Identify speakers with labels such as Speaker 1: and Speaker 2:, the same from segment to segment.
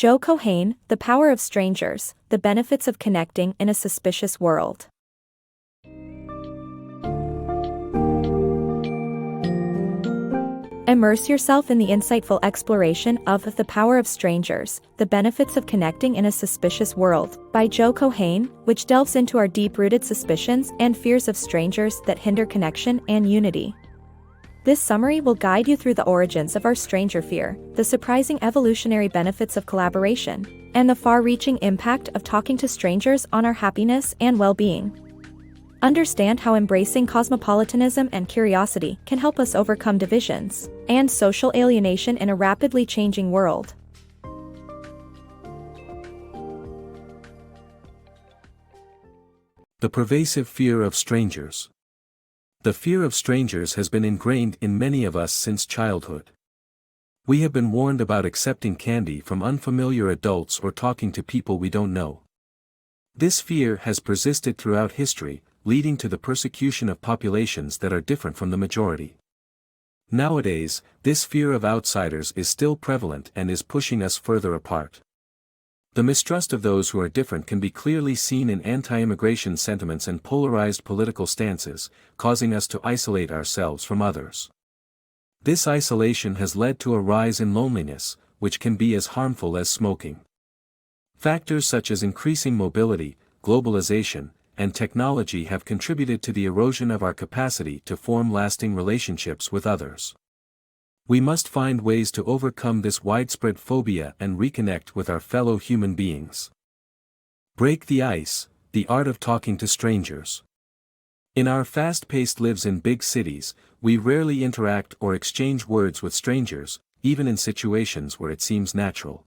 Speaker 1: Joe Keohane, The Power of Strangers, The Benefits of Connecting in a Suspicious World. Immerse yourself in the insightful exploration of The Power of Strangers, The Benefits of Connecting in a Suspicious World, by Joe Keohane, which delves into our deep-rooted suspicions and fears of strangers that hinder connection and unity. This summary will guide you through the origins of our stranger fear, the surprising evolutionary benefits of collaboration, and the far-reaching impact of talking to strangers on our happiness and well-being. Understand how embracing cosmopolitanism and curiosity can help us overcome divisions and social alienation in a rapidly changing world.
Speaker 2: The pervasive fear of strangers. The fear of strangers has been ingrained in many of us since childhood. We have been warned about accepting candy from unfamiliar adults or talking to people we don't know. This fear has persisted throughout history, leading to the persecution of populations that are different from the majority. Nowadays, this fear of outsiders is still prevalent and is pushing us further apart. The mistrust of those who are different can be clearly seen in anti-immigration sentiments and polarized political stances, causing us to isolate ourselves from others. This isolation has led to a rise in loneliness, which can be as harmful as smoking. Factors such as increasing mobility, globalization, and technology have contributed to the erosion of our capacity to form lasting relationships with others. We must find ways to overcome this widespread phobia and reconnect with our fellow human beings. Break the ice, the art of talking to strangers. In our fast-paced lives in big cities, we rarely interact or exchange words with strangers, even in situations where it seems natural.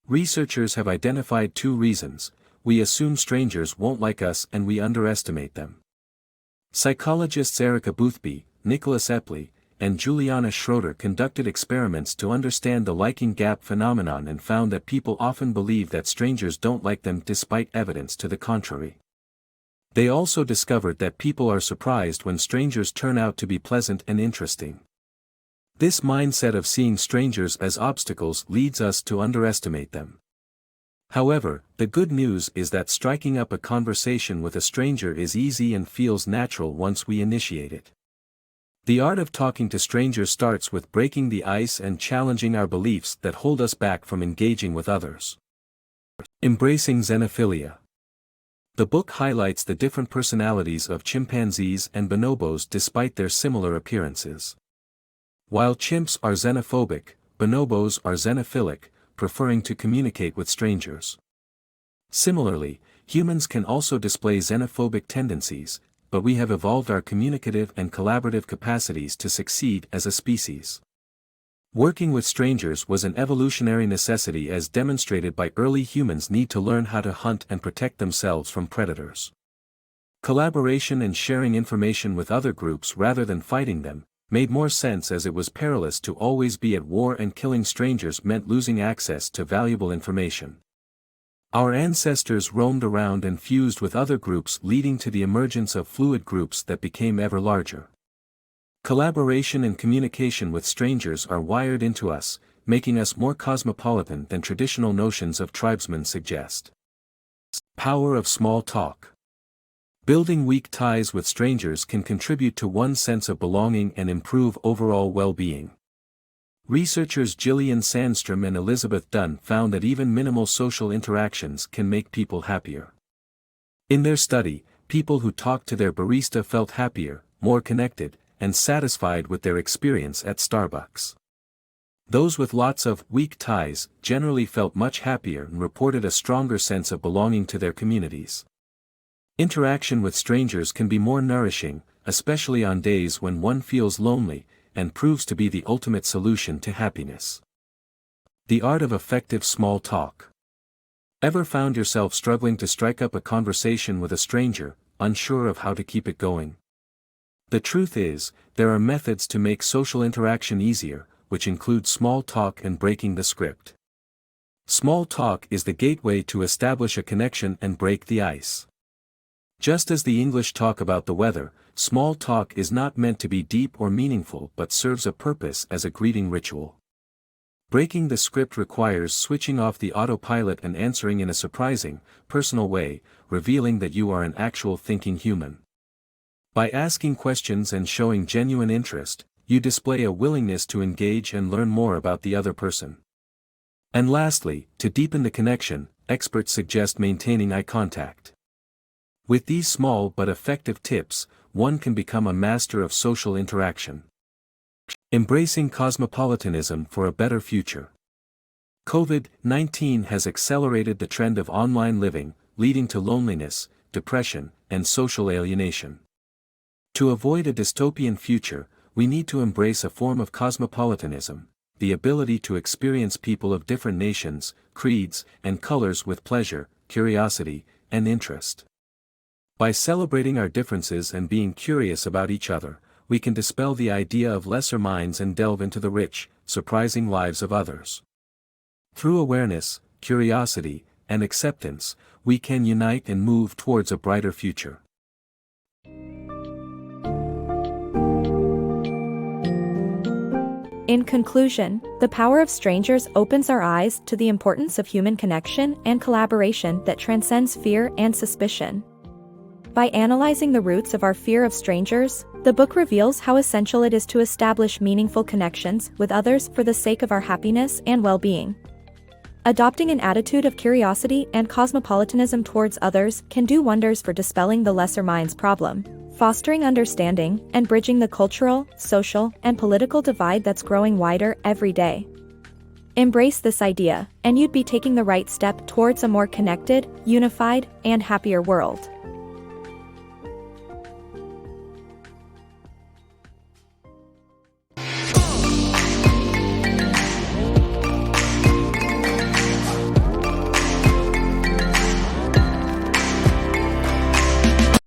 Speaker 2: Researchers have identified two reasons: we assume strangers won't like us and we underestimate them. Psychologists Erica Boothby, Nicholas Epley, and Juliana Schroeder conducted experiments to understand the liking gap phenomenon and found that people often believe that strangers don't like them despite evidence to the contrary. They also discovered that people are surprised when strangers turn out to be pleasant and interesting. This mindset of seeing strangers as obstacles leads us to underestimate them. However, the good news is that striking up a conversation with a stranger is easy and feels natural once we initiate it. The art of talking to strangers starts with breaking the ice and challenging our beliefs that hold us back from engaging with others. Embracing Xenophilia. The book highlights the different personalities of chimpanzees and bonobos despite their similar appearances. While chimps are xenophobic, bonobos are xenophilic, preferring to communicate with strangers. Similarly, humans can also display xenophobic tendencies, but we have evolved our communicative and collaborative capacities to succeed as a species. Working with strangers was an evolutionary necessity as demonstrated by early humans' need to learn how to hunt and protect themselves from predators. Collaboration and sharing information with other groups rather than fighting them made more sense as it was perilous to always be at war, and killing strangers meant losing access to valuable information. Our ancestors roamed around and fused with other groups, leading to the emergence of fluid groups that became ever larger. Collaboration and communication with strangers are wired into us, making us more cosmopolitan than traditional notions of tribesmen suggest. Power of small talk. Building weak ties with strangers can contribute to one's sense of belonging and improve overall well-being. Researchers Gillian Sandstrom and Elizabeth Dunn found that even minimal social interactions can make people happier. In their study, people who talked to their barista felt happier, more connected, and satisfied with their experience at Starbucks. Those with lots of weak ties generally felt much happier and reported a stronger sense of belonging to their communities. Interaction with strangers can be more nourishing, especially on days when one feels lonely, and proves to be the ultimate solution to happiness. The art of effective small talk. Ever found yourself struggling to strike up a conversation with a stranger, unsure of how to keep it going? The truth is, there are methods to make social interaction easier, which include small talk and breaking the script. Small talk is the gateway to establish a connection and break the ice. Just as the English talk about the weather, small talk is not meant to be deep or meaningful but serves a purpose as a greeting ritual. Breaking the script requires switching off the autopilot and answering in a surprising, personal way, revealing that you are an actual thinking human. By asking questions and showing genuine interest, you display a willingness to engage and learn more about the other person. And lastly, to deepen the connection, experts suggest maintaining eye contact. With these small but effective tips, one can become a master of social interaction. Embracing cosmopolitanism for a better future. COVID-19 has accelerated the trend of online living, leading to loneliness, depression, and social alienation. To avoid a dystopian future, we need to embrace a form of cosmopolitanism, the ability to experience people of different nations, creeds, and colors with pleasure, curiosity, and interest. By celebrating our differences and being curious about each other, we can dispel the idea of lesser minds and delve into the rich, surprising lives of others. Through awareness, curiosity, and acceptance, we can unite and move towards a brighter future.
Speaker 1: In conclusion, The Power of Strangers opens our eyes to the importance of human connection and collaboration that transcends fear and suspicion. By analyzing the roots of our fear of strangers, the book reveals how essential it is to establish meaningful connections with others for the sake of our happiness and well-being. Adopting an attitude of curiosity and cosmopolitanism towards others can do wonders for dispelling the lesser minds problem, fostering understanding, and bridging the cultural, social, and political divide that's growing wider every day. Embrace this idea, and you'd be taking the right step towards a more connected, unified, and happier world.